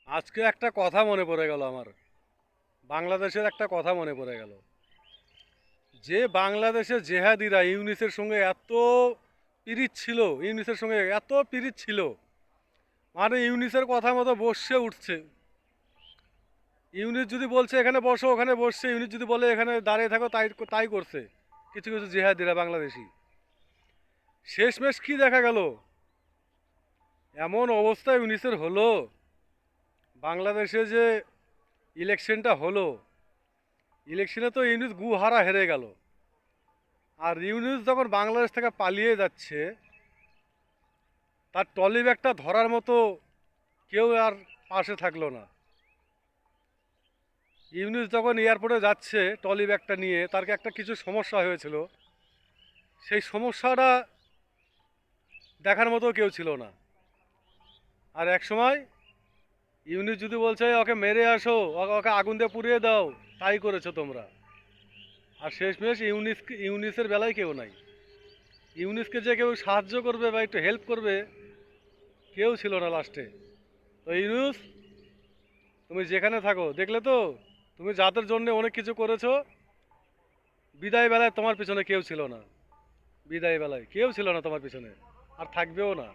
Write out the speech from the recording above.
আজকে একটা কথা মনে পড়ে গেল আমার। বাংলাদেশের একটা কথা মনে পড়ে গেল যে বাংলাদেশের জেহাদিরা ইউনিসের সঙ্গে এত পিরিত ছিল, ইউনিসের সঙ্গে এত পিরিত ছিল, মানে ইউনিসের কথা মতো বসে উঠছে। ইউনিস যদি বলছে এখানে বসো, ওখানে বসছে। ইউনিস যদি বলে এখানে দাঁড়িয়ে থাকো, তাই তাই করছে কিছু কিছু জেহাদিরা বাংলাদেশি। শেষমেশ কি দেখা গেল, এমন অবস্থা ইউনিসের হলো, বাংলাদেশে যে ইলেকশনটা হলো, ইলেকশনে তো ইউনিস গুহারা হেরে গেল। আর ইউনিস যখন বাংলাদেশ থেকে পালিয়ে যাচ্ছে, তার ট্রলি ব্যাগটা ধরার মতো কেউ আর পাশে থাকলো না। ইউনিস যখন এয়ারপোর্টে যাচ্ছে ট্রলি ব্যাগটা নিয়ে, তার একটা কিছু সমস্যা হয়েছিল, সেই সমস্যাটা দেখার মতো কেউ ছিল না। আর এক সময় ইউনিস যদি বলছে ওকে মেরে আসো, ওকে আগুন দিয়ে পুড়িয়ে দাও, তাই করেছো তোমরা। আর শেষমেশ ইউনিসের বেলায় কেউ নাই। ইউনিসকে যে কেউ সাহায্য করবে বা একটু হেল্প করবে, কেউ ছিল না লাস্টে। তো ইউনুস, তুমি যেখানে থাকো, দেখলে তো তুমি যাদের জন্য অনেক কিছু করেছো, বিদায় বেলায় তোমার পিছনে কেউ ছিল না। বিদায় বেলায় কেউ ছিল না তোমার পিছনে, আর থাকবেও না।